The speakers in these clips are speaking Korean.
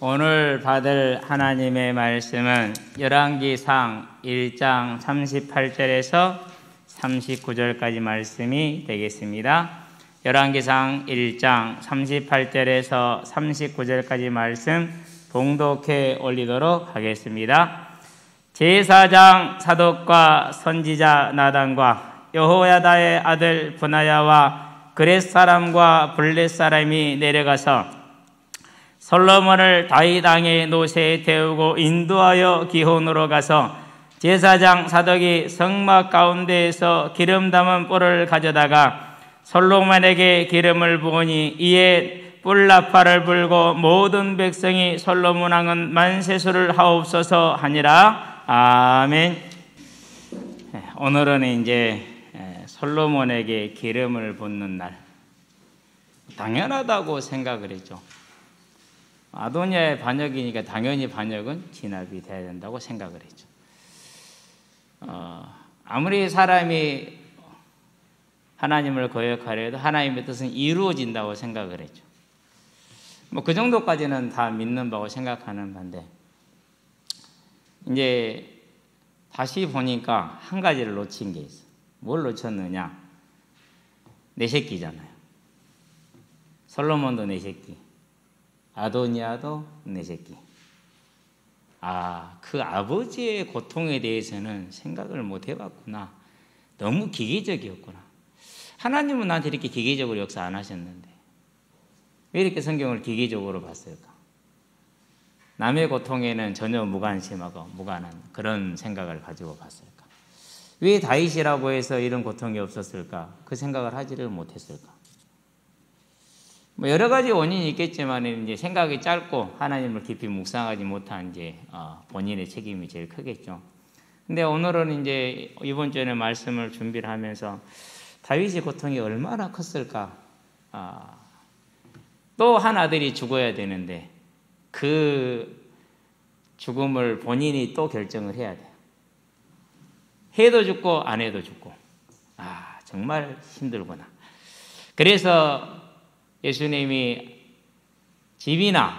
오늘 받을 하나님의 말씀은 열왕기상 1장 38절에서 39절까지 말씀이 되겠습니다. 열왕기상 1장 38절에서 39절까지 말씀 봉독해 올리도록 하겠습니다. 제사장 사독과 선지자 나단과 여호야다의 아들 브나야와 그렛 사람과 블렛 사람이 내려가서 솔로몬을 다윗 왕의 노새에 태우고 인도하여 기혼으로 가서 제사장 사독이 성막 가운데에서 기름 담은 뿔을 가져다가 솔로몬에게 기름을 부으니 이에 뿔나팔을 불고 모든 백성이 솔로몬 왕은 만세수를 하옵소서 하니라. 아멘. 오늘은 이제 솔로몬에게 기름을 붓는 날. 당연하다고 생각을 했죠. 아도니아의 반역이니까 당연히 반역은 진압이 돼야 된다고 생각을 했죠. 아무리 사람이 하나님을 거역하려 해도 하나님의 뜻은 이루어진다고 생각을 했죠. 뭐 그 정도까지는 다 믿는 바고 생각하는 바인데 이제 다시 보니까 한 가지를 놓친 게 있어요. 뭘 놓쳤느냐? 네 새끼잖아요. 솔로몬도 네 새끼, 아도니아도 네 새끼. 그 아버지의 고통에 대해서는 생각을 못 해봤구나. 너무 기계적이었구나. 하나님은 나한테 이렇게 기계적으로 역사 안 하셨는데 왜 이렇게 성경을 기계적으로 봤을까? 남의 고통에는 전혀 무관심하고 무관한 그런 생각을 가지고 봤을까? 왜 다윗이라고 해서 이런 고통이 없었을까? 그 생각을 하지를 못했을까? 뭐 여러 가지 원인이 있겠지만 이제 생각이 짧고 하나님을 깊이 묵상하지 못한 이제 본인의 책임이 제일 크겠죠. 근데 오늘은 이제 이번 주에 말씀을 준비를 하면서 다윗의 고통이 얼마나 컸을까? 또 한 아들이 죽어야 되는데 그 죽음을 본인이 또 결정을 해야 돼요. 해도 죽고 안 해도 죽고. 정말 힘들구나. 그래서 예수님이 집이나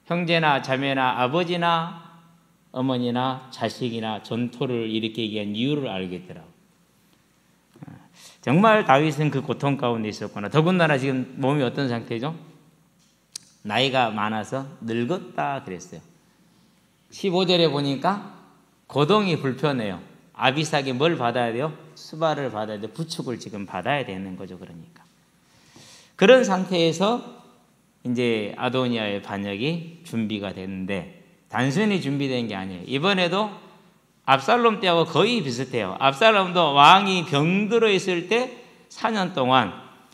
형제나 자매나 아버지나 어머니나 자식이나 전토를 일으키기 위한 이유를 알겠더라고요. 정말 다윗은 그 고통 가운데 있었구나. 더군다나 지금 몸이 어떤 상태죠? 나이가 많아서 늙었다 그랬어요. 15절에 보니까 거동이 불편해요. 아비삭이 뭘 받아야 돼요? 수발을 받아야 돼요. 부축을 지금 받아야 되는 거죠. 그러니까 그런 상태에서 이제 아도니아의 반역이 준비가 됐는데 단순히 준비된 게 아니에요. 이번에도 압살롬 때하고 거의 비슷해요. 압살롬도 왕이 병들어 있을 때 4년 동안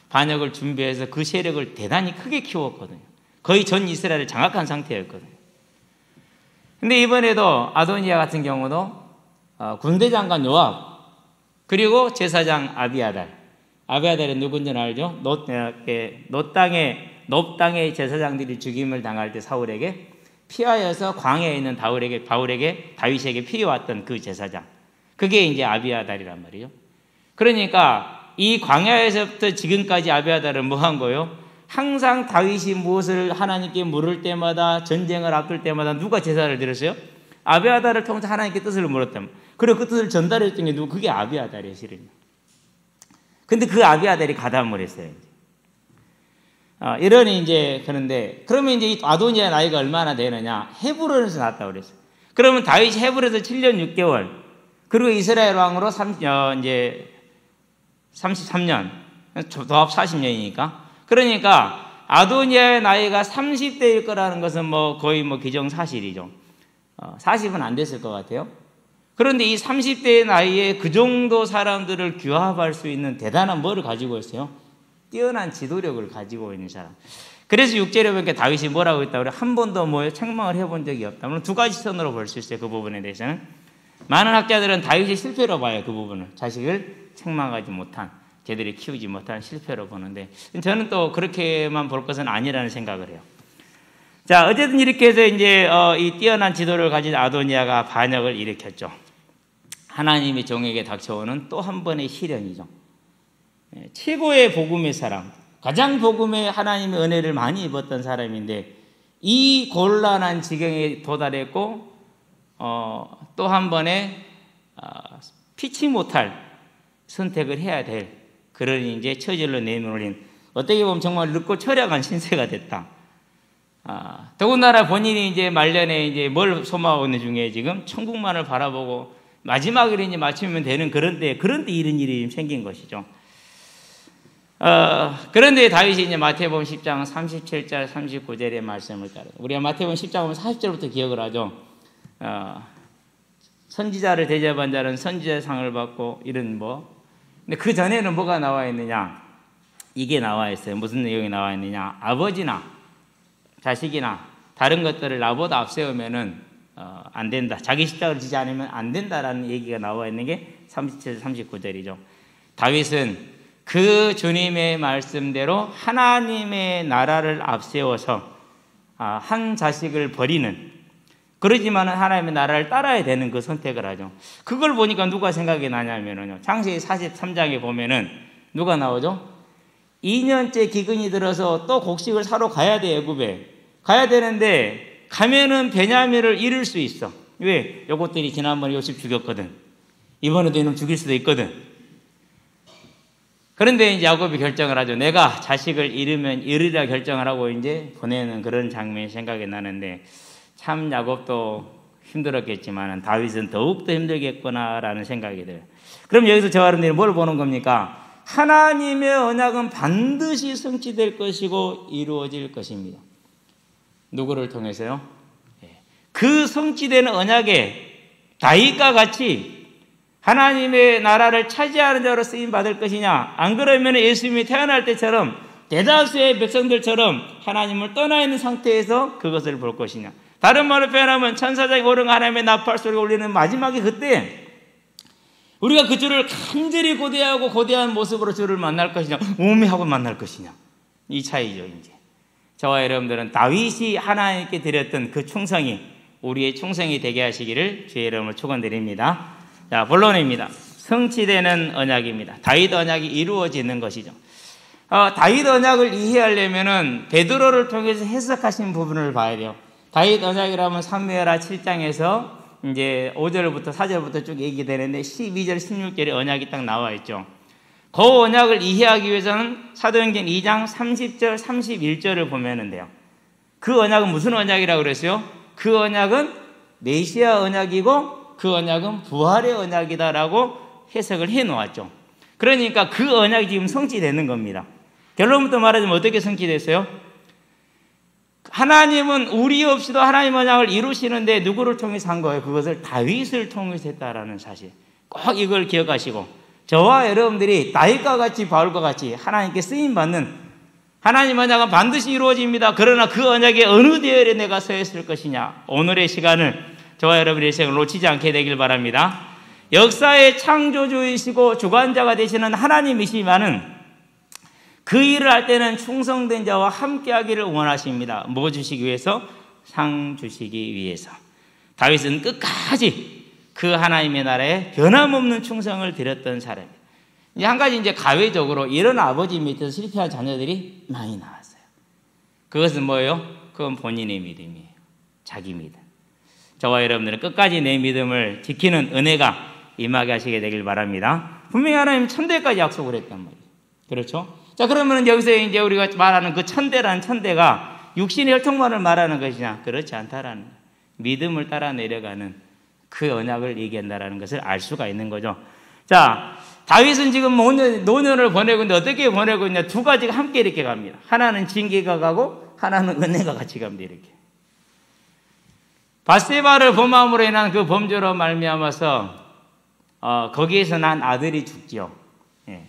반역을 준비해서 그 세력을 대단히 크게 키웠거든요. 거의 전 이스라엘을 장악한 상태였거든요. 근데 이번에도 아도니아 같은 경우도 군대장관 요압 그리고 제사장 아비아달이 누군지 알죠? 놋 땅의 제사장들이 죽임을 당할 때 사울에게 피하여서 광야에 있는 다윗에게 피해왔던 그 제사장. 그게 이제 아비아달이란 말이죠. 그러니까 이 광야에서부터 지금까지 아비아달은 뭐 한 거예요? 항상 다윗이 무엇을 하나님께 물을 때마다 전쟁을 앞둘 때마다 누가 제사를 드렸어요? 아비아달을 통해서 하나님께 뜻을 물었다. 그리고 그 뜻을 전달했던 게 누구? 그게 아비아달이에요, 실은. 근데 그 아비아달이 가담을 했어요. 이러니 이제 그런데 그러면 이제 이 아도니아의 나이가 얼마나 되느냐? 헤브론에서 낳았다고 그랬어요. 그러면 다윗이 헤브론에서 7년 6개월 그리고 이스라엘 왕으로 이제 33년 도합 40년이니까 그러니까 아도니아의 나이가 30대일 거라는 것은 뭐 거의 뭐 기정사실이죠. 40은 안 됐을 것 같아요. 그런데 이 30대의 나이에 그 정도 사람들을 규합할 수 있는 대단한 뭐를 가지고 있어요? 뛰어난 지도력을 가지고 있는 사람. 그래서 6절에 보니까 다윗이 뭐라고 했다고 그래? 한 번도 책망을 해본 적이 없다. 물론 두 가지 선으로 볼 수 있어요. 그 부분에 대해서는. 많은 학자들은 다윗이 실패로 봐요. 그 부분을. 자식을 책망하지 못한, 제대로 키우지 못한 실패로 보는데 저는 또 그렇게만 볼 것은 아니라는 생각을 해요. 자, 어쨌든 이렇게 해서 이제 이 뛰어난 지도를 가진 아도니아가 반역을 일으켰죠. 하나님의 종에게 닥쳐오는 또 한 번의 시련이죠. 최고의 복음의 사람, 가장 복음에 하나님의 은혜를 많이 입었던 사람인데 이 곤란한 지경에 도달했고 또 한 번에 피치 못할 선택을 해야 될 그런 이제 처절로 내몰린, 어떻게 보면 정말 늦고 처량한 신세가 됐다. 더군다나 본인이 이제 말년에 이제 뭘 소망하고 있는 중에 지금 천국만을 바라보고 마지막으로 이제 맞추면 되는 그런데 이런 일이 생긴 것이죠. 그런데 다윗이 이제 마태복음 10장 37절 39절의 말씀을 따라, 우리가 마태복음 10장 보면 40절부터 기억을 하죠. 선지자를 대접한 자는 선지자의 상을 받고 이런 뭐. 근데 그 전에는 뭐가 나와 있느냐? 이게 나와 있어요. 무슨 내용이 나와 있느냐? 아버지나 자식이나 다른 것들을 나보다 앞세우면은 안 된다. 자기 십자가를 지지 않으면 안 된다라는 얘기가 나와 있는 게 37, 39절이죠. 다윗은 그 주님의 말씀대로 하나님의 나라를 앞세워서 한 자식을 버리는, 그러지만은 하나님의 나라를 따라야 되는 그 선택을 하죠. 그걸 보니까 누가 생각이 나냐면요, 창세기 43장에 보면은 누가 나오죠? 2년째 기근이 들어서 또 곡식을 사러 가야 돼. 애굽에 가야 되는데 가면은 베냐민을 잃을 수 있어. 왜? 요것들이 지난번에 요셉 죽였거든. 이번에도 이놈 죽일 수도 있거든. 그런데 이제 야곱이 결정을 하죠. 내가 자식을 잃으면 잃으리라 결정을 하고 이제 보내는 그런 장면이 생각이 나는데, 참 야곱도 힘들었겠지만 다윗은 더욱더 힘들겠구나라는 생각이 들어요. 그럼 여기서 저와 여러분들이 뭘 보는 겁니까? 하나님의 언약은 반드시 성취될 것이고 이루어질 것입니다. 누구를 통해서요? 그 성취되는 언약에 다윗과 같이 하나님의 나라를 차지하는 자로 쓰임받을 것이냐, 안 그러면 예수님이 태어날 때처럼 대다수의 백성들처럼 하나님을 떠나 있는 상태에서 그것을 볼 것이냐. 다른 말로 표현하면 천사장이 오른 하나님의 나팔 소리가 울리는 마지막에 그때 우리가 그 주를 간절히 고대하고 고대한 모습으로 주를 만날 것이냐, 우매하고 만날 것이냐. 이 차이죠. 이제 저와 여러분들은 다윗이 하나님께 드렸던 그 충성이 우리의 충성이 되게 하시기를 주의 이름으로 축원드립니다. 자, 본론입니다. 성취되는 언약입니다. 다윗 언약이 이루어지는 것이죠. 다윗 언약을 이해하려면은 베드로를 통해서 해석하신 부분을 봐야 돼요. 다윗 언약이라면 사무엘하 7장에서 이제 5절부터 4절부터 쭉 얘기되는데 12절 16절에 언약이 딱 나와 있죠. 그 언약을 이해하기 위해서는 사도행전 2장 30절 31절을 보면 돼요. 그 언약은 무슨 언약이라고 그랬어요? 그 언약은 메시아 언약이고 그 언약은 부활의 언약이다라고 해석을 해 놓았죠. 그러니까 그 언약이 지금 성취되는 겁니다. 결론부터 말하자면 어떻게 성취됐어요? 하나님은 우리 없이도 하나님 언약을 이루시는데 누구를 통해서 한 거예요? 그것을 다윗을 통해서 했다라는 사실. 꼭 이걸 기억하시고, 저와 여러분들이 다윗과 같이 바울과 같이 하나님께 쓰임받는 하나님 언약은 반드시 이루어집니다. 그러나 그 언약의 어느 대열에 내가 서 있을 것이냐. 오늘의 시간을 저와 여러분의 생을 놓치지 않게 되길 바랍니다. 역사의 창조주이시고 주관자가 되시는 하나님이시지만은 그 일을 할 때는 충성된 자와 함께하기를 원하십니다. 뭐 주시기 위해서? 상 주시기 위해서. 다윗은 끝까지 그 하나님의 나라에 변함없는 충성을 드렸던 사람입니다. 이제 한 가지 이제 가외적으로 이런 아버지 밑에서 실패한 자녀들이 많이 나왔어요. 그것은 뭐예요? 그건 본인의 믿음이에요. 자기 믿음. 저와 여러분들은 끝까지 내 믿음을 지키는 은혜가 임하게 하시게 되길 바랍니다. 분명히 하나님 천대까지 약속을 했단 말이에요. 그렇죠? 자, 그러면 여기서 이제 우리가 말하는 그 천대라는 천대가 육신의 혈통만을 말하는 것이냐? 그렇지 않다라는 거예요. 믿음을 따라 내려가는 그 언약을 얘기한다라는 것을 알 수가 있는 거죠. 자, 다윗은 지금 노년을 보내고 있는데 어떻게 보내고 있냐? 두 가지가 함께 이렇게 갑니다. 하나는 징계가 가고 하나는 은혜가 같이 갑니다. 이렇게. 밧세바를 범함으로 인한 그 범죄로 말미암아서 거기에서 난 아들이 죽지요. 예.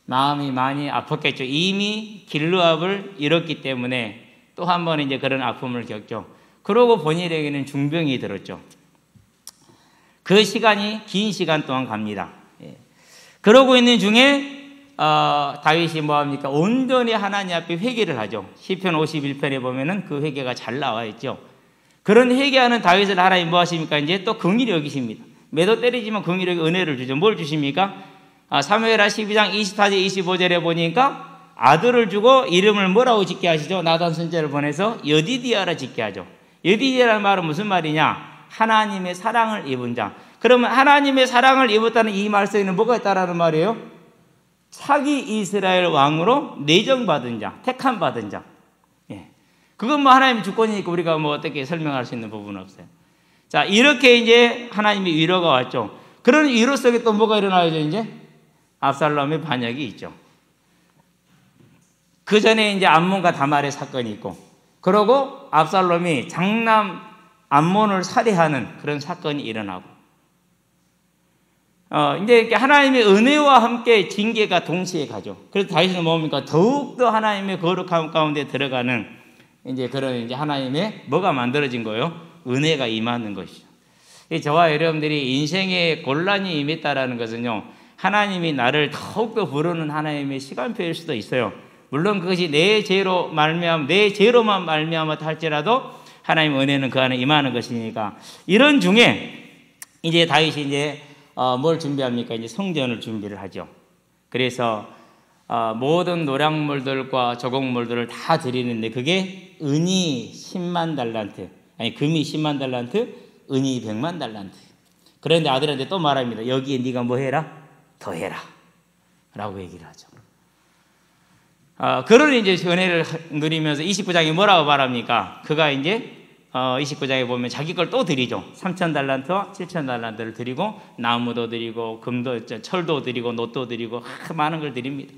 마음이 많이 아팠겠죠. 이미 길르압을 잃었기 때문에 또 한 번 이제 그런 아픔을 겪죠. 그러고 본인에게는 중병이 들었죠. 그 시간이 긴 시간 동안 갑니다. 예. 그러고 있는 중에 다윗이 뭐합니까? 온전히 하나님 앞에 회개를 하죠. 시편 51편에 보면은 그 회개가 잘 나와 있죠. 그런 회개하는 다윗을 하나님 뭐 하십니까? 이제 또 긍휼히 여기십니다. 매도 때리지만 긍휼히 은혜를 주죠. 뭘 주십니까? 사무엘하 12장 24절 25절에 보니까 아들을 주고 이름을 뭐라고 짓게 하시죠? 나단 선지자를 보내서 여디디아라 짓게 하죠. 여디디아라는 말은 무슨 말이냐? 하나님의 사랑을 입은 자. 그러면 하나님의 사랑을 입었다는 이 말씀에는 뭐가 있다라는 말이에요? 차기 이스라엘 왕으로 내정받은 자, 택함 받은 자. 예. 그건 뭐 하나님의 주권이니까 우리가 뭐 어떻게 설명할 수 있는 부분은 없어요. 자, 이렇게 이제 하나님의 위로가 왔죠. 그런 위로 속에 또 뭐가 일어나죠, 이제? 압살롬의 반역이 있죠. 그 전에 이제 암몬과 다말의 사건이 있고, 그러고 압살롬이 장남 암몬을 살해하는 그런 사건이 일어나고, 이제 이렇게 하나님의 은혜와 함께 징계가 동시에 가죠. 그래서 다윗은 뭡니까? 더욱더 하나님의 거룩함 가운데 들어가는 이제 그런 이제 하나님의 뭐가 만들어진 거예요? 은혜가 임하는 것이죠. 저와 여러분들이 인생에 곤란이 임했다라는 것은요, 하나님이 나를 더욱더 부르는 하나님의 시간표일 수도 있어요. 물론 그것이 내 죄로만 말미암아 할지라도 하나님의 은혜는 그 안에 임하는 것이니까, 이런 중에 이제 다윗이 이제 뭘 준비합니까? 이제 성전을 준비를 하죠. 그래서 모든 노량물들과 저곡물들을 다 드리는데 그게 은이 10만 달란트, 아니 금이 10만 달란트, 은이 100만 달란트. 그런데 아들한테 또 말합니다. 여기에 네가 뭐 해라? 더 해라 라고 얘기를 하죠. 그런 이제 은혜를 누리면서 29장에 뭐라고 말합니까? 그가 이제 29장에 보면 자기 걸 또 드리죠. 3천 달란트와 7천 달란트를 드리고 나무도 드리고 금도 철도 드리고 놋도 드리고 많은 걸 드립니다.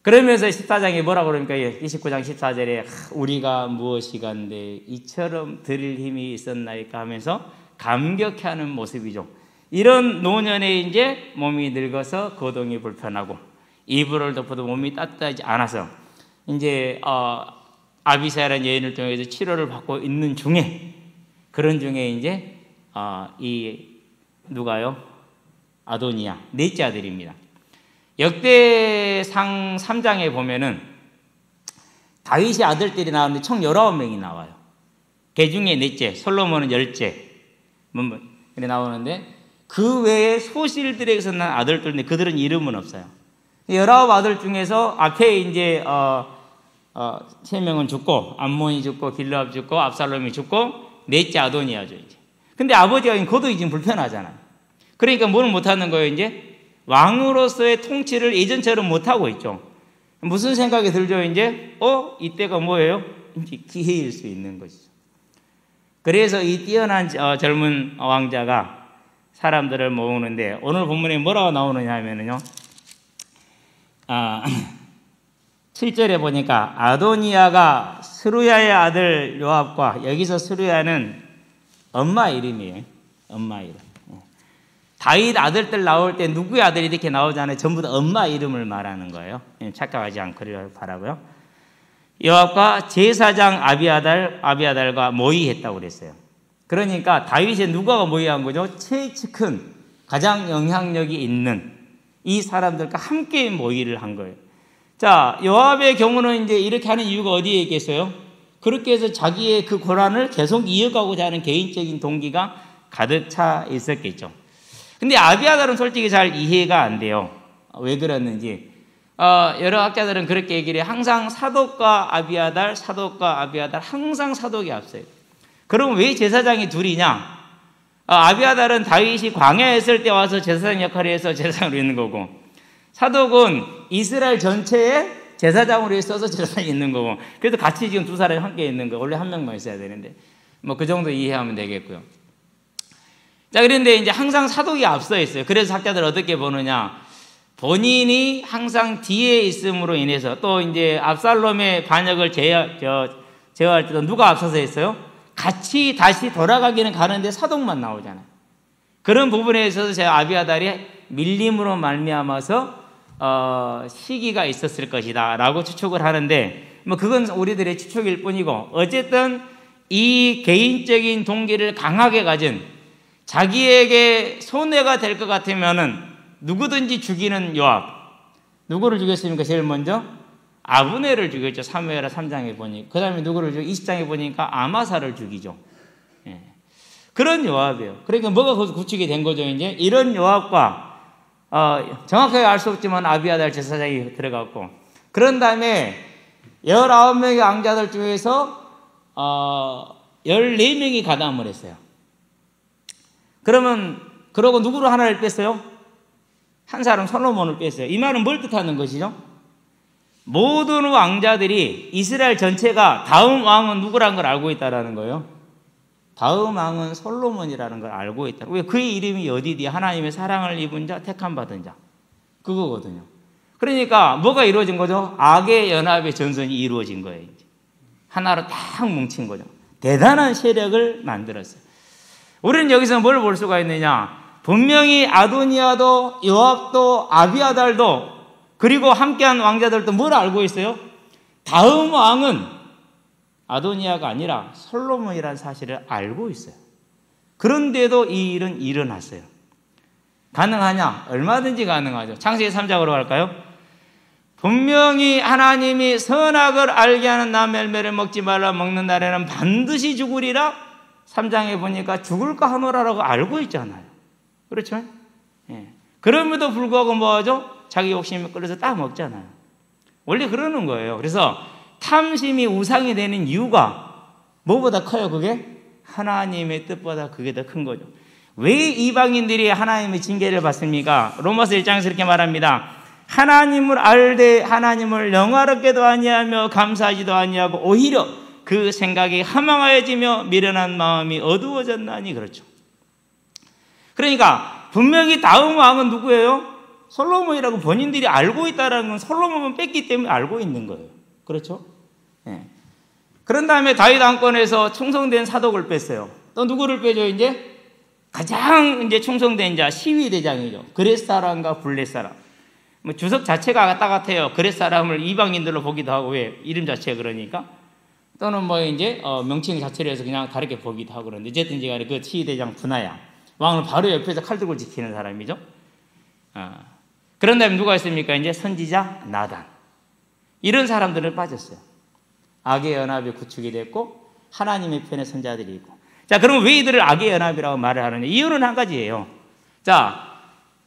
그러면서 14장에 뭐라고 그러니까 29장 14절에 우리가 무엇이간데 이처럼 드릴 힘이 있었나이까 하면서 감격해하는 모습이죠. 이런 노년에 이제 몸이 늙어서 거동이 불편하고 이불을 덮어도 몸이 따뜻하지 않아서 이제 아비사라는 여인을 통해서 치료를 받고 있는 중에, 그런 중에 이제 이 누가요? 아도니아 넷째 아들입니다. 역대상 3장에 보면은 다윗의 아들들이 나오는데 총 19명이 나와요. 그 중에 넷째, 솔로몬은 10째 이렇게 나오는데, 그 외에 소실들에게서 난 아들들인데 그들은 이름은 없어요. 19아들 중에서 앞에 이제 3명은 죽고, 암몬이 죽고, 길르압 죽고, 압살롬이 죽고, 넷째 아도니아죠, 이제. 근데 아버지가 거동이 지금 불편하잖아요. 그러니까 뭐는 못하는 거예요, 이제? 왕으로서의 통치를 예전처럼 못하고 있죠. 무슨 생각이 들죠, 이제? 이때가 뭐예요? 이제 기회일 수 있는 것이죠. 그래서 이 뛰어난 젊은 왕자가 사람들을 모으는데, 오늘 본문에 뭐라고 나오느냐 하면은요, 7절에 보니까 아도니아가 스루야의 아들 요압과, 여기서 스루야는 엄마 이름이에요. 엄마 이름. 다윗 아들들 나올 때 누구의 아들이 이렇게 나오잖아요. 전부 다 엄마 이름을 말하는 거예요. 착각하지 않기를 바라고요. 요압과 제사장 아비아달과 모의했다고 그랬어요. 그러니까 다윗의 누가가 모의한 거죠? 최측근, 가장 영향력이 있는 이 사람들과 함께 모의를 한 거예요. 자, 요압의 경우는 이제 이렇게 하는 이유가 어디에 있겠어요? 그렇게 해서 자기의 그 고난을 계속 이어가고자 하는 개인적인 동기가 가득 차 있었겠죠. 근데 아비아달은 솔직히 잘 이해가 안 돼요. 왜 그랬는지. 여러 학자들은 그렇게 얘기를 해요. 항상 사독과 아비아달 항상 사독이 앞서요. 그럼 왜 제사장이 둘이냐? 아비아달은 다윗이 광야에 있을 때 와서 제사장 역할을 해서 제사장으로 있는 거고, 사독은 이스라엘 전체에 제사장으로 있어서 제사장이 있는 거고, 그래서 같이 지금 두 사람이 함께 있는 거. 원래 한 명만 있어야 되는데 뭐 그 정도 이해하면 되겠고요. 자, 그런데 이제 항상 사독이 앞서 있어요. 그래서 학자들 어떻게 보느냐? 본인이 항상 뒤에 있음으로 인해서, 또 이제 압살롬의 반역을 제어할 때도 누가 앞서서 했어요? 같이 다시 돌아가기는 가는데 사독만 나오잖아요. 그런 부분에 있어서 제가 아비아달이 밀림으로 말미암아서 시기가 있었을 것이다 라고 추측을 하는데, 뭐 그건 우리들의 추측일 뿐이고, 어쨌든 이 개인적인 동기를 강하게 가진, 자기에게 손해가 될 것 같으면은 누구든지 죽이는 요압. 누구를 죽였습니까? 제일 먼저 아브넬을 죽였죠. 사무엘하 3장에 보니. 그 다음에 누구를 죽여? 20장에 보니까 아마사를 죽이죠. 그런 요압이에요. 그러니까 뭐가 구축이 된 거죠? 이제 이런 요압과 정확하게 알 수 없지만 아비아달 제사장이 들어갔고, 그런 다음에 19명의 왕자들 중에서 14명이 가담을 했어요. 그러고 누구를 하나를 뺐어요? 한 사람 솔로몬을 뺐어요. 이 말은 뭘 뜻하는 것이죠? 모든 왕자들이 이스라엘 전체가 다음 왕은 누구라는 걸 알고 있다는 거예요. 다음 왕은 솔로몬이라는 걸 알고 있다. 왜? 그의 이름이 어디디? 하나님의 사랑을 입은 자, 택함 받은 자. 그거거든요. 그러니까 뭐가 이루어진 거죠? 악의 연합의 전선이 이루어진 거예요. 이제. 하나로 딱 뭉친 거죠. 대단한 세력을 만들었어요. 우리는 여기서 뭘 볼 수가 있느냐? 분명히 아도니아도 요압도 아비아달도 그리고 함께한 왕자들도 뭘 알고 있어요? 다음 왕은 아도니아가 아니라 솔로몬이라는 사실을 알고 있어요. 그런데도 이 일은 일어났어요. 가능하냐? 얼마든지 가능하죠. 창세기 3장으로 갈까요? 분명히 하나님이 선악을 알게 하는 나무 열매를 먹지 말라, 먹는 날에는 반드시 죽으리라. 3장에 보니까 죽을까 하노라라고 알고 있잖아요. 그렇죠? 예. 그럼에도 불구하고 뭐하죠? 자기 욕심이 끌어서 딱 먹잖아요. 원래 그러는 거예요. 그래서 탐심이 우상이 되는 이유가 뭐보다 커요? 그게 하나님의 뜻보다 그게 더 큰 거죠. 왜 이방인들이 하나님의 징계를 받습니까? 로마서 1장에서 이렇게 말합니다. 하나님을 알되 하나님을 영화롭게도 아니하며 감사하지도 아니하고 오히려 그 생각이 허망하여지며 미련한 마음이 어두워졌나니. 그렇죠. 그러니까 분명히 다음 왕은 누구예요? 솔로몬이라고 본인들이 알고 있다는 건 솔로몬은 뺐기 때문에 알고 있는 거예요. 그렇죠? 네. 그런 다음에 다윗 왕권에서 충성된 사독을 뺐어요. 또 누구를 빼죠? 이제 가장 이제 충성된 자 시위 대장이죠. 그렛 사람과 블렛 사람. 뭐 주석 자체가 왔다 같아요. 그렛 사람을 이방인들로 보기도 하고, 왜? 이름 자체가 그러니까. 또는 뭐 이제 명칭 자체로 해서 그냥 다르게 보기도 하고 그러는데, 어쨌든지 간에 그 시위 대장 분하야. 왕을 바로 옆에서 칼 들고 지키는 사람이죠. 그런 다음에 누가 있습니까? 이제 선지자 나단. 이런 사람들은 빠졌어요. 악의 연합이 구축이 됐고 하나님의 편에 선자들이 있고. 자, 그러면 왜 이들을 악의 연합이라고 말을 하느냐? 이유는 한 가지예요. 자,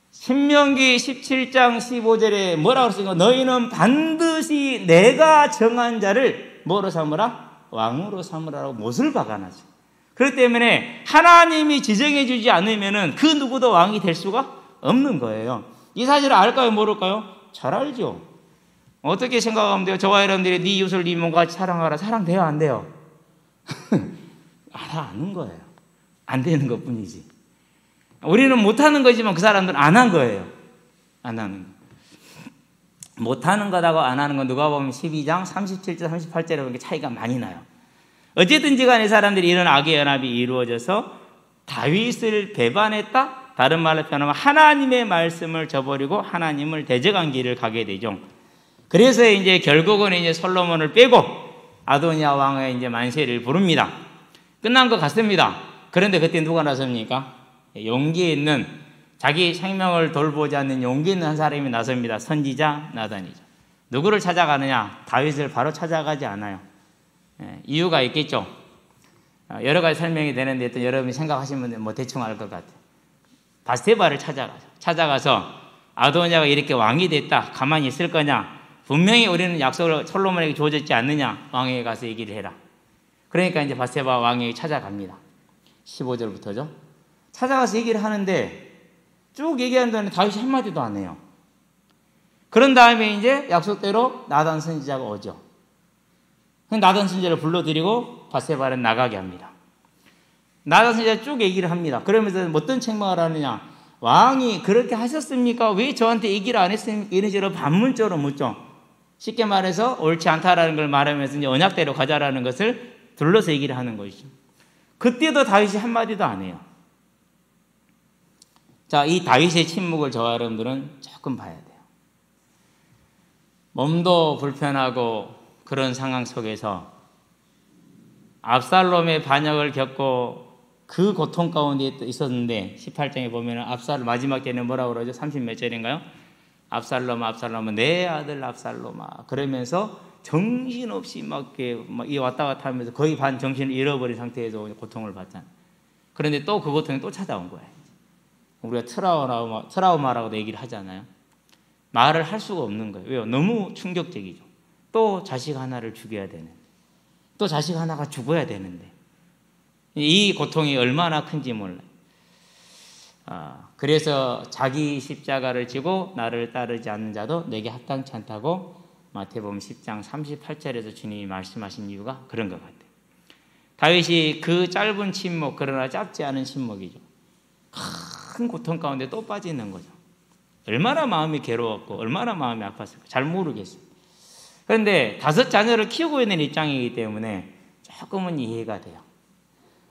신명기 17장 15절에 뭐라고 했습니까? 너희는 반드시 내가 정한 자를 뭐로 삼으라? 왕으로 삼으라고 못을 박아놨어요. 그렇기 때문에 하나님이 지정해 주지 않으면은 그 누구도 왕이 될 수가 없는 거예요. 이 사실을 알까요? 모를까요? 잘 알죠. 어떻게 생각하면 돼요? 저와 여러분들이 네 이웃을 네 몸과 같이 사랑하라. 사랑돼요? 안 돼요? 아는 거예요. 안 되는 것 뿐이지. 우리는 못하는 거지만 그 사람들은 안 한 거예요. 안 하는 거. 못하는 거다고 안 하는 건 누가 보면 12장 37절 38절에 보면 차이가 많이 나요. 어쨌든지 간에 사람들이 이런 악의 연합이 이루어져서 다윗을 배반했다? 다른 말로 표현하면 하나님의 말씀을 저버리고 하나님을 대적한 길을 가게 되죠. 그래서 이제 결국은 이제 솔로몬을 빼고 아도니아 왕의 이제 만세를 부릅니다. 끝난 것 같습니다. 그런데 그때 누가 나섭니까? 용기 있는, 자기 생명을 돌보지 않는 용기 있는 한 사람이 나섭니다. 선지자 나단이죠. 누구를 찾아가느냐? 다윗을 바로 찾아가지 않아요. 이유가 있겠죠. 여러 가지 설명이 되는데 또 여러분이 생각하시면 뭐 대충 알 것 같아요. 바세바를 찾아가서 아도니아가 이렇게 왕이 됐다. 가만히 있을 거냐? 분명히 우리는 약속을 솔로몬에게 주어졌지 않느냐? 왕에게 가서 얘기를 해라. 그러니까 이제 바세바 왕에게 찾아갑니다. 15절부터죠. 찾아가서 얘기를 하는데 쭉 얘기하는 동안에 다윗이 한마디도 안 해요. 그런 다음에 이제 약속대로 나단 선지자가 오죠. 나단 선지자를 불러들이고 바세바를 나가게 합니다. 나단 선지자가 쭉 얘기를 합니다. 그러면서 어떤 책망을 하느냐? 왕이 그렇게 하셨습니까? 왜 저한테 얘기를 안 했습니까? 이런 식으로 반문적으로 묻죠. 쉽게 말해서 옳지 않다라는 걸 말하면서 이제 언약대로 가자라는 것을 둘러서 얘기를 하는 것이죠. 그때도 다윗이 한마디도 안 해요. 자, 이 다윗의 침묵을 저와 여러분들은 조금 봐야 돼요. 몸도 불편하고 그런 상황 속에서 압살롬의 반역을 겪고 그 고통 가운데 있었는데 18장에 보면 압살롬 마지막 때는 뭐라고 그러죠? 30몇 절인가요? 압살롬은 내 아들 압살롬아 그러면서 정신없이 막 왔다 갔다 하면서 거의 반 정신을 잃어버린 상태에서 고통을 받잖아요. 그런데 또 그 고통이 또 찾아온 거예요. 우리가 트라우마라고도 얘기를 하잖아요. 말을 할 수가 없는 거예요. 왜요? 너무 충격적이죠. 또 자식 하나를 죽여야 되는, 또 자식 하나가 죽어야 되는데 이 고통이 얼마나 큰지 몰라요. 그래서 자기 십자가를 지고 나를 따르지 않는 자도 내게 합당치 않다고 마태복음 10장 38절에서 주님이 말씀하신 이유가 그런 것 같아요. 다윗이 그 짧은 침묵, 그러나 짧지 않은 침묵이죠. 큰 고통 가운데 또 빠지는 거죠. 얼마나 마음이 괴로웠고 얼마나 마음이 아팠을까 잘 모르겠어요. 그런데 5 자녀를 키우고 있는 입장이기 때문에 조금은 이해가 돼요.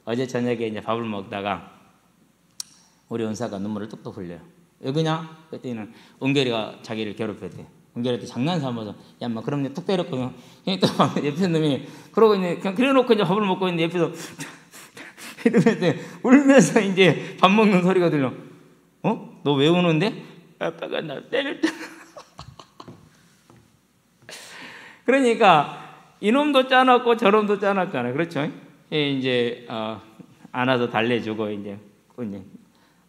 어제 저녁에 이제 밥을 먹다가 우리 은사가 눈물을 뚝뚝 흘려요. 왜 그냥? 그때는 은결이가 자기를 괴롭혔대. 은결이한테 장난 삼아서 야, 막 그럼 툭 때렸거든. 또 옆에 놈이 그러고 이제 그냥 그래놓고 이제 밥을 먹고 있는데 옆에서 이러면서 울면서 이제 밥 먹는 소리가 들려. 너 왜 우는데? 아빠가 나 때렸다. 그러니까 이놈도 짜놨고 저놈도 짜놨잖아요. 그렇죠? 이제 안아서 달래주고 이제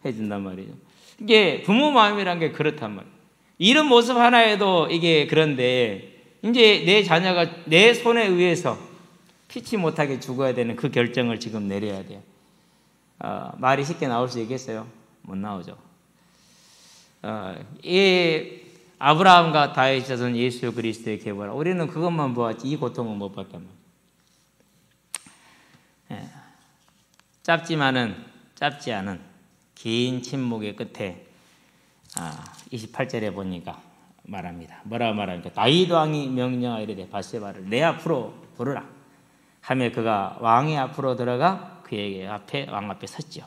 해준단 말이죠. 이게 부모 마음이란 게 그렇단 말이에요. 이런 모습 하나에도 이게 그런데 이제 내 자녀가 내 손에 의해서 피치 못하게 죽어야 되는 그 결정을 지금 내려야 돼요. 말이 쉽게 나올 수 있겠어요? 못 나오죠. 이 아브라함과 다윗이 자손 예수 그리스도의 계보라. 우리는 그것만 보았지 이 고통은 못 봤단 말이에요. 짧지 않은 긴 침묵의 끝에 28절에 보니까 말합니다. 뭐라고 말합니까? 다윗 왕이 명령하여 이르되 밧세바를 내 앞으로 부르라 하며 그가 왕의 앞으로 들어가 그에게 왕 앞에 섰지요.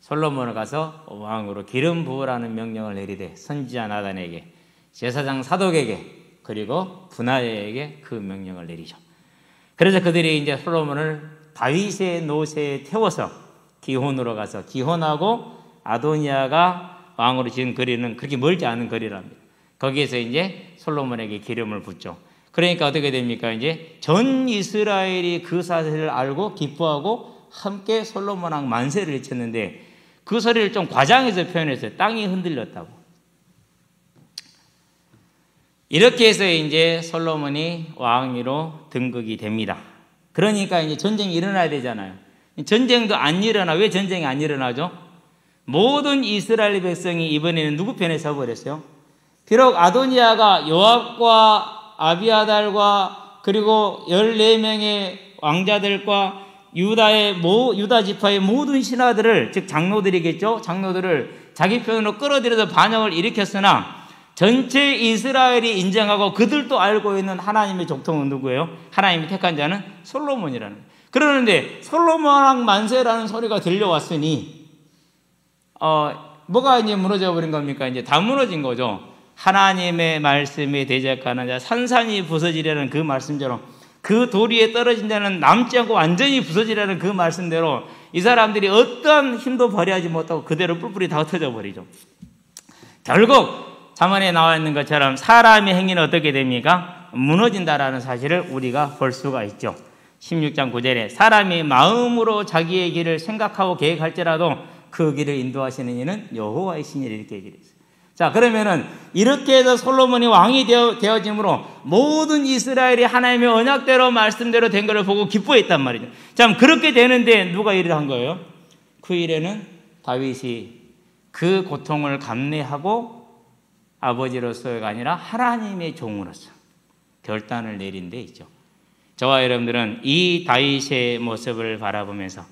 솔로몬을 가서 왕으로 기름 부으라는 명령을 내리되 선지자 나단에게 제사장 사독에게 그리고 분하야에게 그 명령을 내리죠. 그래서 그들이 이제 솔로몬을 다윗의 노새에 태워서 기혼으로 가서 기혼하고 아도니아가 왕으로 지은 거리는 그렇게 멀지 않은 거리랍니다. 거기에서 이제 솔로몬에게 기름을 붓죠. 그러니까 어떻게 됩니까? 이제 전 이스라엘이 그 사실을 알고 기뻐하고 함께 솔로몬 왕 만세를 외쳤는데 그 소리를 좀 과장해서 표현했어요. 땅이 흔들렸다고. 이렇게 해서 이제 솔로몬이 왕위로 등극이 됩니다. 그러니까 이제 전쟁이 일어나야 되잖아요. 전쟁도 안 일어나. 왜 전쟁이 안 일어나죠? 모든 이스라엘 백성이 이번에는 누구 편에 서버렸어요? 비록 아도니아가 요압과 아비아달과 그리고 14명의 왕자들과 유다 지파의 모든 신하들을, 즉 장로들이겠죠. 장로들을 자기 편으로 끌어들여서 반역을 일으켰으나 전체 이스라엘이 인정하고 그들도 알고 있는 하나님의 족통은 누구예요? 하나님이 택한 자는 솔로몬이라는 거예요. 그러는데 솔로몬 왕 만세라는 소리가 들려왔으니 뭐가 이제 무너져 버린 겁니까? 이제 다 무너진 거죠. 하나님의 말씀에 대적하는 자 산산이 부서지려는 그 말씀대로 그 도리에 떨어진 자는 남지 않고 완전히 부서지려는 그 말씀대로 이 사람들이 어떠한 힘도 발휘하지 못하고 그대로 뿔뿔이 다 흩어져 버리죠. 결국 잠언에 나와 있는 것처럼 사람의 행위는 어떻게 됩니까? 무너진다라는 사실을 우리가 볼 수가 있죠. 16장 9절에 사람이 마음으로 자기의 길을 생각하고 계획할지라도 그 길을 인도하시는 이는 여호와의 신이라 이렇게 얘기를 했어요. 자, 그러면은 이렇게 해서 솔로몬이 왕이 되어짐으로 모든 이스라엘이 하나님의 언약대로 말씀대로 된 것을 보고 기뻐했단 말이죠. 자, 그렇게 되는데 누가 일을 한 거예요? 그 일에는 다윗이 그 고통을 감내하고 아버지로서가 아니라 하나님의 종으로서 결단을 내린 데 있죠. 저와 여러분들은 이 다윗의 모습을 바라보면서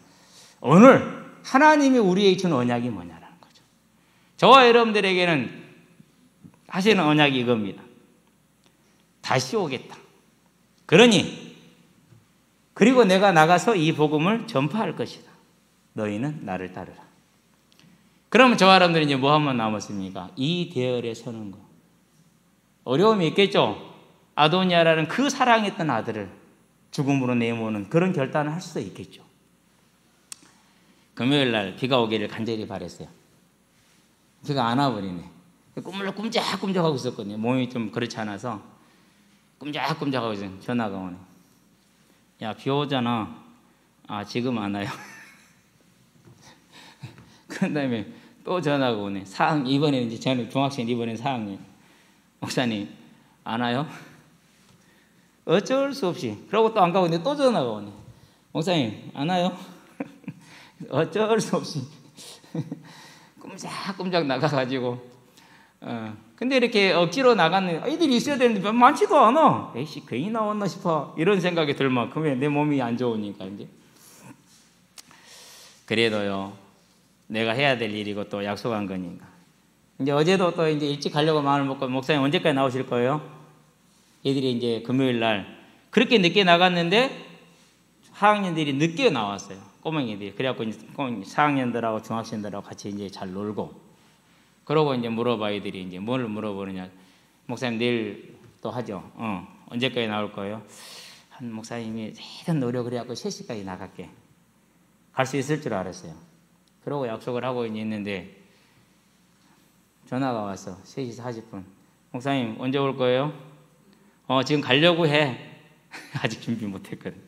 오늘 하나님이 우리에게 준 언약이 뭐냐라는 거죠. 저와 여러분들에게는 하시는 언약이 이겁니다. 다시 오겠다. 그러니 그리고 내가 나가서 이 복음을 전파할 것이다. 너희는 나를 따르라. 그러면 저와 여러분들이 이제 뭐 하면 남았습니까? 이 대열에 서는 거. 어려움이 있겠죠. 아도니아라는 그 사랑했던 아들을 죽음으로 내모는 그런 결단을 할 수도 있겠죠. 금요일 날 비가 오기를 간절히 바랬어요. 비가 안 와버리네. 꿈을 꼼짝꼼짝하고 있었거든요. 몸이 좀 그렇지 않아서 꼼짝꼼짝하고 있어요. 전화가 오네. 야, 비 오잖아. 아, 지금 안 와요. 그런 다음에 또 전화가 오네. 이번에는 이제 저는 중학생, 이번엔 4학년. 목사님, 안 와요? 어쩔 수 없이. 그러고 또 안 가고 있는데 또 전화가 오네. 목사님, 안 와요? 어쩔 수 없이. 꼼짝꼼짝 나가가지고. 근데 이렇게 억지로 나갔는데 애들이 있어야 되는데 많지도 않아. 에이씨, 괜히 나왔나 싶어. 이런 생각이 들 만큼 내 몸이 안 좋으니까 이제. 그래도요, 내가 해야 될 일이고 또 약속한 거니까. 이제 어제도 또 이제 일찍 가려고 마음을 먹고, 목사님 언제까지 나오실 거예요? 애들이 이제 금요일 날 그렇게 늦게 나갔는데 4학년들이 늦게 나왔어요. 꼬맹이들이. 그래갖고 이제 4학년들하고 중학생들하고 같이 이제 잘 놀고. 그러고 이제 물어봐, 애들이 이제 뭘 물어보느냐. 목사님 내일 또 하죠. 언제까지 나올 거예요? 한 목사님이 최대한 노력을 해갖고 3시까지 나갈게. 갈 수 있을 줄 알았어요. 그러고 약속을 하고 있는데 전화가 왔어. 3시 40분. 목사님 언제 올 거예요? 지금 가려고 해. 아직 준비 못했거든.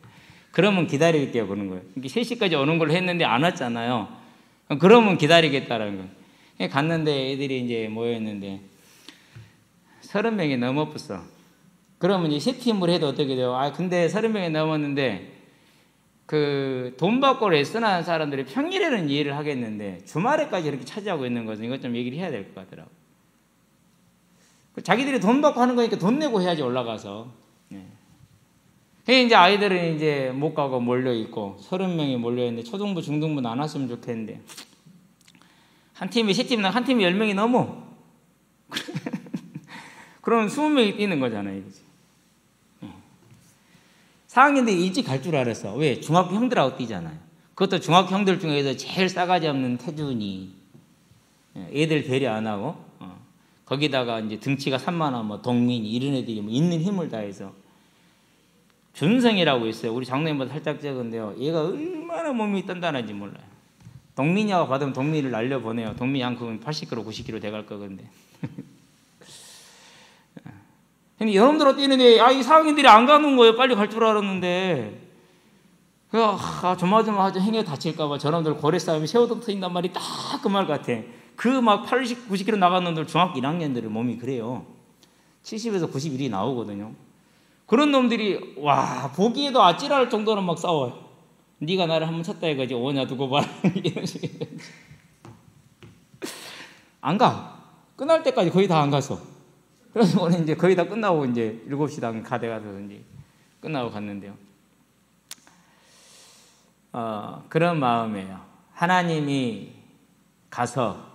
그러면 기다릴게요. 그러는 거예요. 3시까지 오는 걸로 했는데 안 왔잖아요. 그러면 기다리겠다라는 거예요. 갔는데 애들이 이제 모여있는데 30명이 넘었어. 그러면 이제 3팀을 해도 어떻게 돼요? 근데 30명이 넘었는데 돈 받고 레슨하는 사람들이 평일에는 이해를 하겠는데 주말에까지 이렇게 차지하고 있는 것은 이것 좀 얘기를 해야 될 것 같더라고. 자기들이 돈 받고 하는 거니까 돈 내고 해야지 올라가서. 이제 아이들은 이제 못 가고 몰려 있고 30명이 몰려 있는데 초등부, 중등부는 안 왔으면 좋겠는데 한 팀이 3팀, 한 팀이 10명이 넘어. 그러면 20명이 뛰는 거잖아요. 4학년들이 일찍 갈 줄 알았어. 왜? 중학교 형들하고 뛰잖아요. 그것도 중학교 형들 중에서 제일 싸가지 없는 태준이. 애들 배려 안 하고, 거기다가 이제 등치가 산만한 뭐 동민이 이런 애들이 뭐 있는 힘을 다해서. 준성이라고 있어요. 우리 장로님보다 살짝 적은데요. 얘가 얼마나 몸이 단단한지 몰라요. 동민이하고 받으면 동민이를 날려보내요. 동민이 한 크면 80kg, 90kg 돼갈 거건데. 근데 여러분들하고 뛰는데, 이 4학년들이 안 가는 거예요. 빨리 갈 줄 알았는데. 조마조마하죠. 행여 다칠까봐 저놈들 고래 싸움에 새우등 터진단 말이 딱 그 말 같아. 막 80, 90kg 나간 놈들 중학교 1학년들의 몸이 그래요. 70에서 91이 나오거든요. 그런 놈들이, 보기에도 아찔할 정도로 막 싸워요. 네가 나를 한번 쳤다 이거지. 오냐 두고 봐라. 이런 식으로. 안 가. 끝날 때까지 거의 다 안 갔어. 그래서 오늘 이제 거의 다 끝나고 이제 7시당 가대 가서 이제 끝나고 갔는데요. 그런 마음이에요. 하나님이 가서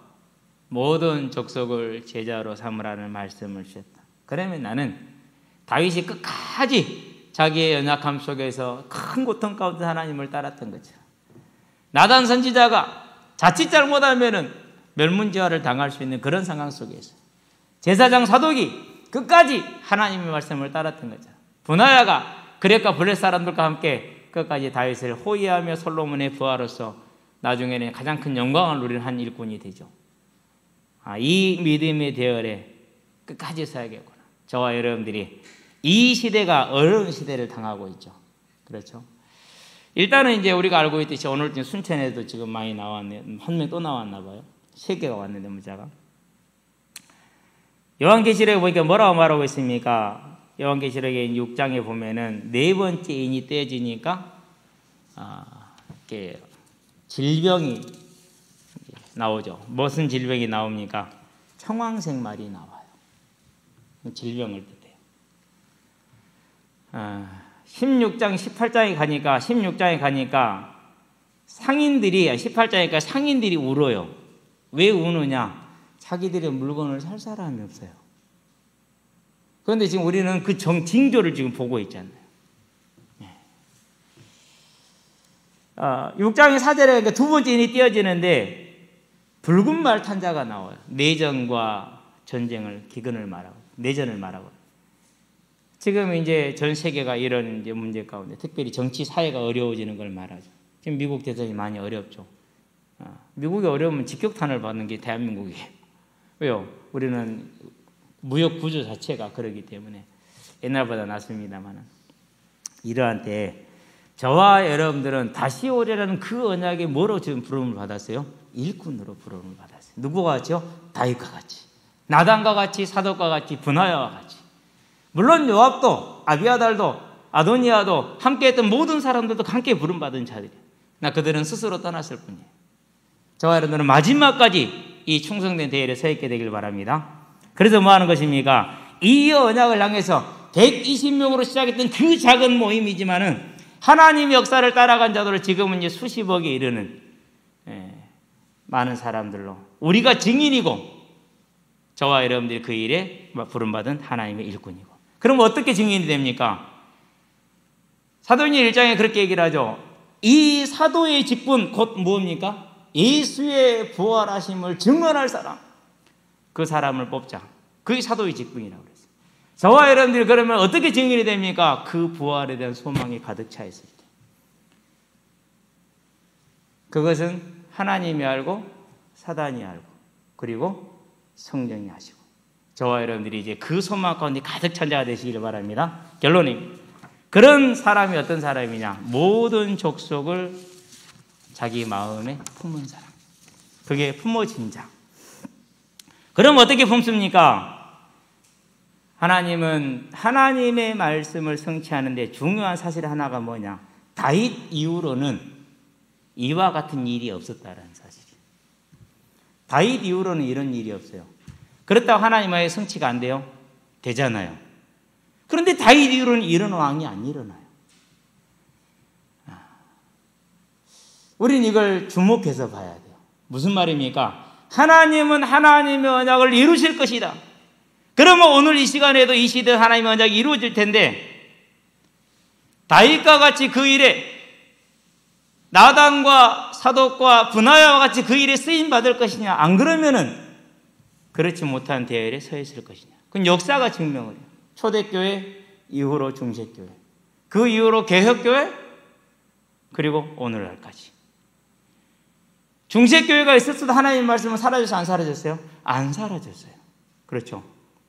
모든 족속을 제자로 삼으라는 말씀을 주셨다. 그러면 나는 다윗이 끝까지 자기의 연약함 속에서 큰 고통 가운데 하나님을 따랐던 거죠. 나단 선지자가 자칫 잘못하면은 멸문지화를 당할 수 있는 그런 상황 속에서 제사장 사독이 끝까지 하나님의 말씀을 따랐던 거죠. 분하야가 그렛과 블렛 사람들과 함께 끝까지 다윗을 호위하며 솔로몬의 부하로서 나중에는 가장 큰 영광을 누리는 한 일꾼이 되죠. 이 믿음의 대열에 끝까지 서야겠구나. 저와 여러분들이 이 시대가 어려운 시대를 당하고 있죠. 그렇죠? 일단은 이제 우리가 알고 있듯이 오늘 순천에도 지금 많이 나왔네요. 한 명 또 나왔나 봐요. 3개가 왔는데 문자가. 요한계시록에 보니까 뭐라고 말하고 있습니까? 요한계시록의 6장에 보면은 4번째 인이 떼어지니까 이렇게 질병이 나오죠. 무슨 질병이 나옵니까? 청황색말이 나와요. 질병을 뜻해요. 16장, 16장에 가니까 상인들이 18장이니까 상인들이 울어요. 왜 우느냐? 자기들의 물건을 살 사람이 없어요. 그런데 지금 우리는 그 징조를 지금 보고 있잖아요. 6장의 4절에 두 번째 인이 띄어지는데 붉은 말 탄 자가 나와요. 내전과 전쟁을 기근을 말하고 내전을 말하고. 지금 이제 전 세계가 이런 이제 문제 가운데 특별히 정치 사회가 어려워지는 걸 말하죠. 지금 미국 대선이 많이 어렵죠. 미국이 어려우면 직격탄을 받는 게 대한민국이에요. 왜요? 우리는 무역 구조 자체가 그러기 때문에 옛날보다 낫습니다만 이러한 때 저와 여러분들은 다시 오리라는 그 언약에 뭐로 지금 부름을 받았어요? 일꾼으로 부름을 받았어요. 누구와 같이요? 다윗과 같이, 나단과 같이, 사독과 같이, 분하야와 같이. 물론 요압도, 아비아달도, 아도니아도 함께했던 모든 사람들도 함께 부름받은 자들이에요. 나 그들은 스스로 떠났을 뿐이에요. 저와 여러분들은 마지막까지 이 충성된 대열에 서 있게 되길 바랍니다. 그래서 뭐 하는 것입니까? 이 언약을 향해서 120명으로 시작했던 그 작은 모임이지만은 하나님의 역사를 따라간 자들을 지금은 이제 수십억에 이르는 많은 사람들로 우리가 증인이고 저와 여러분들이 그 일에 부름받은 하나님의 일꾼이고. 그럼 어떻게 증인이 됩니까? 사도행전 1장에 그렇게 얘기를 하죠. 이 사도의 직분 곧 뭡니까? 예수의 부활하심을 증언할 사람, 그 사람을 뽑자. 그게 사도의 직분이라고 그랬어요. 저와 여러분들이 그러면 어떻게 증인이 됩니까? 그 부활에 대한 소망이 가득 차 있을 때. 그것은 하나님이 알고 사단이 알고 그리고 성령이 하시고 저와 여러분들이 이제 그 소망 가운데 가득 찬 자가 되시기를 바랍니다. 결론입니다. 그런 사람이 어떤 사람이냐? 모든 족속을 자기 마음에 품은 사람. 그게 품어진 자. 그럼 어떻게 품습니까? 하나님은 하나님의 말씀을 성취하는데 중요한 사실 하나가 뭐냐? 다윗 이후로는 이와 같은 일이 없었다는 사실이에요. 다윗 이후로는 이런 일이 없어요. 그렇다고 하나님의 성취가 안 돼요? 되잖아요. 그런데 다윗 이후로는 이런 왕이 안 일어나요. 우린 이걸 주목해서 봐야 돼요. 무슨 말입니까? 하나님은 하나님의 언약을 이루실 것이다. 그러면 오늘 이 시간에도 이 시대에 하나님의 언약이 이루어질 텐데 다윗과 같이 그 일에 나단과 사독과 분하야와 같이 그 일에 쓰임받을 것이냐? 안 그러면은 그렇지 못한 대열에 서 있을 것이냐? 그건 역사가 증명을 해요. 초대교회 이후로 중세교회, 그 이후로 개혁교회, 그리고 오늘날까지. 중세교회가 있었어도 하나님의 말씀은 사라졌어요? 안 사라졌어요? 안 사라졌어요. 그렇죠.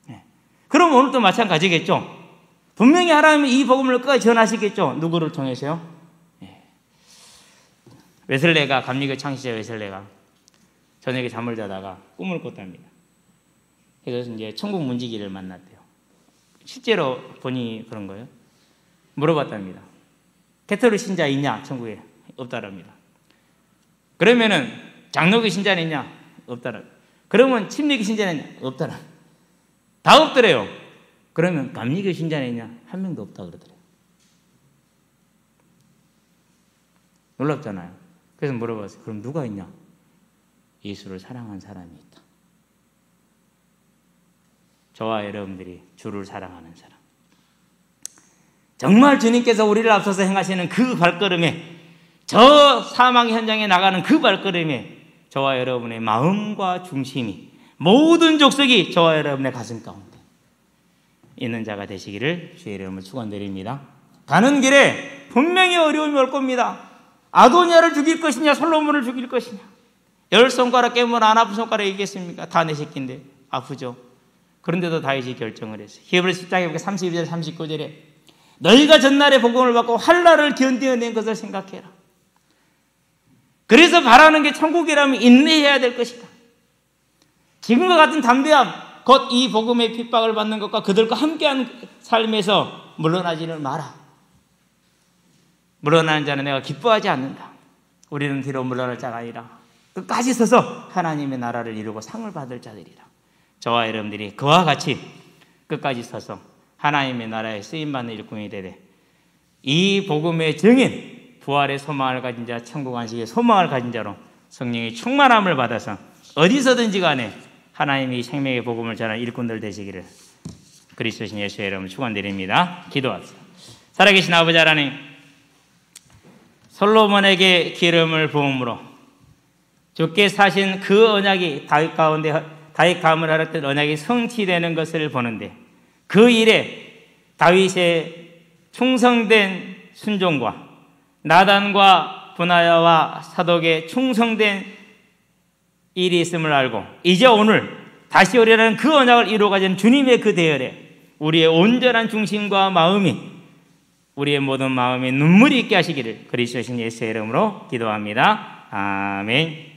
네. 그럼 오늘도 마찬가지겠죠. 분명히 하나님은 이 복음을 끝까지 전하시겠죠. 누구를 통해서요? 네. 웨슬레가, 감리교 창시자 웨슬레가 저녁에 잠을 자다가 꿈을 꿨답니다. 그래서 이제 천국 문지기를 만났대요. 실제로 본인이 그런 거예요. 물어봤답니다. 캐톨릭 신자 있냐? 천국에 없다랍니다. 그러면은 장로교 신자는 있냐? 없다랍니다. 그러면 침례교 신자는 있냐? 없다랍니다. 다 없더래요. 그러면 감리교 신자는 있냐? 한 명도 없다 그러더래요. 놀랍잖아요. 그래서 물어봤어요. 그럼 누가 있냐? 예수를 사랑한 사람이 있다. 저와 여러분들이 주를 사랑하는 사람. 정말 주님께서 우리를 앞서서 행하시는 그 발걸음에, 저 사망 현장에 나가는 그 발걸음에 저와 여러분의 마음과 중심이, 모든 족속이 저와 여러분의 가슴 가운데 있는 자가 되시기를 주의 이름으로 축원드립니다. 가는 길에 분명히 어려움이 올 겁니다. 아도니아를 죽일 것이냐, 솔로몬을 죽일 것이냐. 10손가락 깨면 안 아픈 손가락 이기겠습니까? 다 내 새끼인데 아프죠. 그런데도 다윗이 결정을 했어요. 히브리서 10장에 32절 39절에 너희가 전날에 복음을 받고 환난을 견뎌낸 것을 생각해라. 그래서 바라는 게 천국이라면 인내해야 될 것이다. 지금과 같은 담대함, 곧 이 복음의 핍박을 받는 것과 그들과 함께한 삶에서 물러나지를 마라. 물러나는 자는 내가 기뻐하지 않는다. 우리는 뒤로 물러날 자가 아니라 끝까지 서서 하나님의 나라를 이루고 상을 받을 자들이라. 저와 여러분들이 그와 같이 끝까지 서서 하나님의 나라에 쓰임받는 일꾼이 되되 이 복음의 증인, 부활의 소망을 가진 자, 천국 안식의 소망을 가진 자로 성령의 충만함을 받아서 어디서든지 간에 하나님이 생명의 복음을 전하는 일꾼들 되시기를 그리스도신 예수의 이름으로 축원드립니다. 기도합시다. 살아계신 아버지 하나님, 솔로몬에게 기름을 부음으로 주께 사신 그 언약이 다윗 가문을 알았던 언약이 성취되는 것을 보는데 그 일에 다윗의 충성된 순종과 나단과 분하야와 사독의 충성된 일이 있음을 알고 이제 오늘 다시 오리라는 그 언약을 이루어 가진 주님의 그 대열에 우리의 온전한 중심과 마음이 우리의 모든 마음에 눈물이 있게 하시기를 그리스도 신 예수의 이름으로 기도합니다. 아멘.